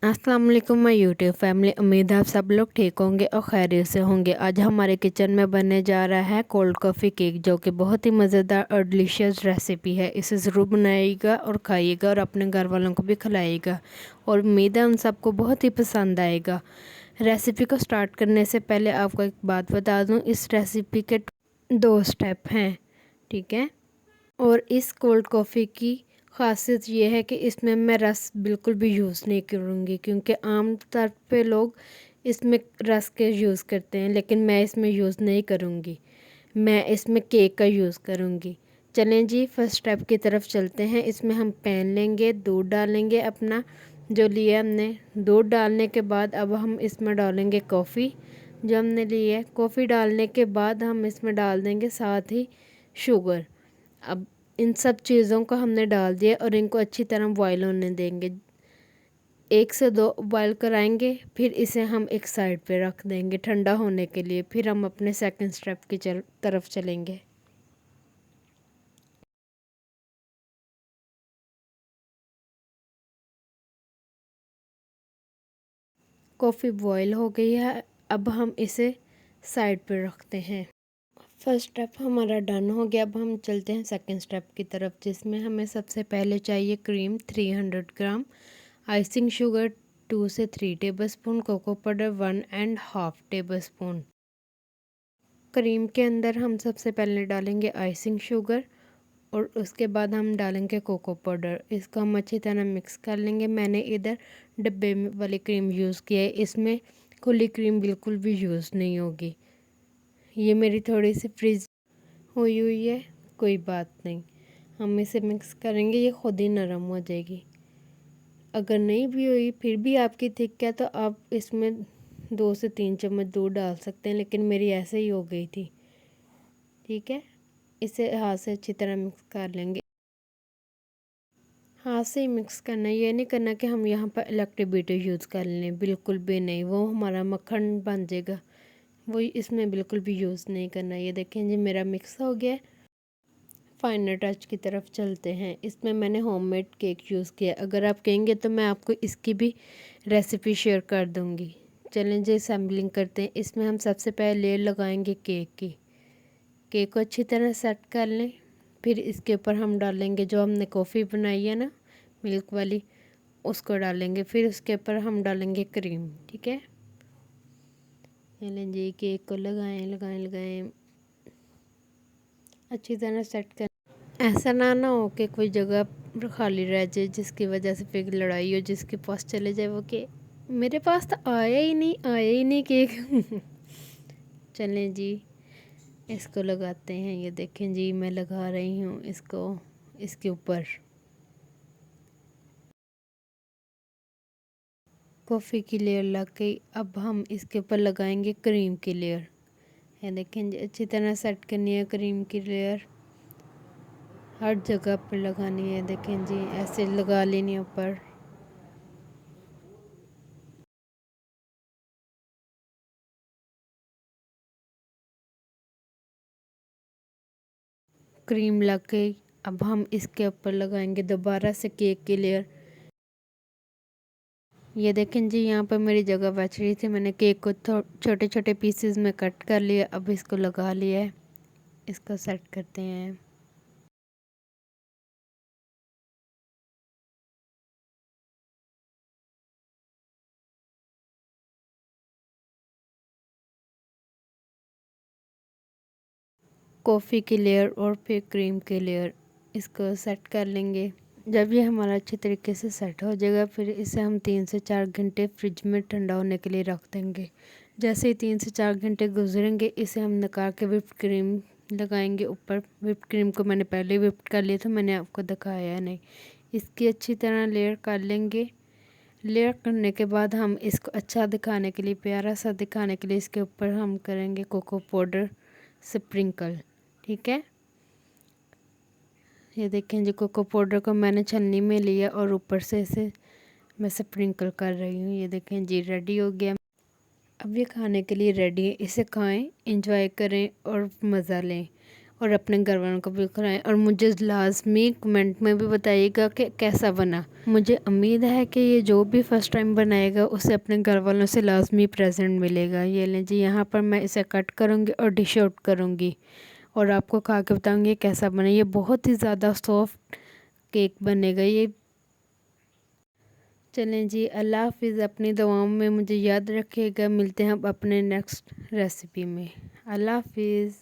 अस्सलाम वालेकुम my YouTube family. उम्मीद है आप सब लोग ठीक होंगे और खैरियत से होंगे। आज हमारे किचन में बनने जा रहा है कोल्ड कॉफ़ी केक, जो कि बहुत ही मज़ेदार और डिलीशियस रेसिपी है। इसे ज़रूर बनाइएगा और खाइएगा और अपने घर वालों को भी खिलाइएगा और उम्मीद है उन सबको बहुत ही पसंद आएगा। रेसिपी को स्टार्ट करने से पहले आपको एक बात बता दूँ, इस रेसिपी के 2 स्टेप हैं, ठीक है। और इस कोल्ड कॉफ़ी की ख़ासियत ये है कि इसमें मैं रस बिल्कुल भी यूज़ नहीं करूँगी, क्योंकि आम तौर पे लोग इसमें रस के यूज़ करते हैं, लेकिन मैं इसमें यूज़ नहीं करूँगी। मैं इसमें केक का यूज़ करूँगी। चलें जी, फर्स्ट स्टेप की तरफ चलते हैं। इसमें हम पैन लेंगे, दूध डालेंगे अपना जो लिया हमने। दूध डालने के बाद अब हम इसमें डालेंगे कॉफ़ी जो हमने ली है। कॉफ़ी डालने के बाद हम इसमें डाल देंगे साथ ही शुगर। अब इन सब चीज़ों को हमने डाल दिया और इनको अच्छी तरह बॉयल होने देंगे। 1 से 2 बॉयल कराएंगे, फिर इसे हम एक साइड पे रख देंगे ठंडा होने के लिए। फिर हम अपने सेकंड स्टेप की तरफ चलेंगे। कॉफ़ी बॉयल हो गई है, अब हम इसे साइड पे रखते हैं। फर्स्ट स्टेप हमारा डन हो गया। अब हम चलते हैं सेकंड स्टेप की तरफ, जिसमें हमें सबसे पहले चाहिए क्रीम 300 ग्राम, आइसिंग शुगर 2 से 3 tablespoon, cocoa powder 1 and half tablespoon. Cream के अंदर हम सबसे पहले डालेंगे आइसिंग शुगर और उसके बाद हम डालेंगे कोको पाउडर। इसको हम अच्छी तरह मिक्स कर लेंगे। मैंने इधर डब्बे वाली क्रीम यूज़ की है, इसमें खुली क्रीम बिल्कुल भी यूज़ नहीं होगी। ये मेरी थोड़ी सी फ्रीज हुई है, कोई बात नहीं। हम इसे मिक्स करेंगे, ये खुद ही नरम हो जाएगी। अगर नहीं भी हुई फिर भी आपकी थिक है तो आप इसमें 2 से 3 चम्मच दूध डाल सकते हैं, लेकिन मेरी ऐसे ही हो गई थी, ठीक है। इसे हाथ से अच्छी तरह मिक्स कर लेंगे। हाथ से ही मिक्स करना, ये नहीं करना कि हम यहाँ पर इलेक्ट्रिक बीटर यूज़ कर लें, बिल्कुल भी नहीं। वो हमारा मक्खन बन जाएगा, वो इसमें बिल्कुल भी यूज़ नहीं करना। ये देखें जी, मेरा मिक्स हो गया। फाइनल टच की तरफ चलते हैं। इसमें मैंने होममेड केक यूज़ किया। अगर आप कहेंगे तो मैं आपको इसकी भी रेसिपी शेयर कर दूँगी। चलें जी, सैम्पलिंग करते हैं। इसमें हम सबसे पहले लेयर लगाएंगे केक की। केक को अच्छी तरह सेट कर लें। फिर इसके ऊपर हम डालेंगे जो हमने कॉफ़ी बनाई है ना, मिल्क वाली, उसको डालेंगे। फिर उसके ऊपर हम डालेंगे क्रीम, ठीक है। चलें जी, केक को लगाएं लगाएं लगाएं, अच्छी तरह सेट कर। ऐसा ना हो कि कोई जगह खाली रह जाए, जिसकी वजह से फिर लड़ाई हो, जिसके पास चले जाए वो कि मेरे पास तो आया ही नहीं केक। चलें जी, इसको लगाते हैं। ये देखें जी, मैं लगा रही हूँ इसको इसके ऊपर। कॉफ़ी की लेयर लग गई, अब हम इसके ऊपर लगाएंगे क्रीम की लेयर। ये देखें जी, अच्छी तरह सेट करनी है क्रीम की लेयर, हर जगह पर लगानी है। देखें जी, ऐसे लगा लेनी है ऊपर। क्रीम लग गई, अब हम इसके ऊपर लगाएंगे दोबारा से केक की लेयर। ये देखें जी, यहाँ पर मेरी जगह बच रही थी, मैंने केक को छोटे छोटे पीसेस में कट कर लिया। अब इसको लगा लिया है, इसको सेट करते हैं। कॉफ़ी की लेयर और फिर क्रीम की लेयर, इसको सेट कर लेंगे। जब ये हमारा अच्छी तरीके से सेट हो जाएगा, फिर इसे हम 3 से 4 घंटे फ्रिज में ठंडा होने के लिए रख देंगे। जैसे ही 3 से 4 घंटे गुजरेंगे, इसे हम निकाल के व्हिप्ड क्रीम लगाएंगे ऊपर। व्हिप्ड क्रीम को मैंने पहले व्हिप्ड कर लिया था, मैंने आपको दिखाया नहीं। इसकी अच्छी तरह लेयर कर लेंगे। लेयर करने के बाद हम इसको अच्छा दिखाने के लिए, प्यारा सा दिखाने के लिए, इसके ऊपर हम करेंगे कोको पाउडर स्प्रिंकल, ठीक है। ये देखें जी, कोको पाउडर को मैंने छन्नी में लिया और ऊपर से इसे मैं स्प्रिंकल कर रही हूँ। ये देखें जी, रेडी हो गया। अब ये खाने के लिए रेडी है, इसे खाएं, इंजॉय करें और मज़ा लें। और अपने घर वालों को भी खिलाएं और मुझे लाजमी कमेंट में भी बताइएगा कि कैसा बना। मुझे उम्मीद है कि ये जो भी फर्स्ट टाइम बनाएगा उसे अपने घर वालों से लाजमी प्रेजेंट मिलेगा। ये लें जी, यहाँ पर मैं इसे कट करूँगी और डिश आउट करूँगी और आपको खा के बताऊँगी कैसा बना। ये बहुत ही ज़्यादा सॉफ्ट केक बनेगा ये। चलें जी, अल्लाह हाफिज़। अपनी दुआओं में मुझे याद रखिएगा। मिलते हैं अब अपने नेक्स्ट रेसिपी में। अल्लाह हाफिज़।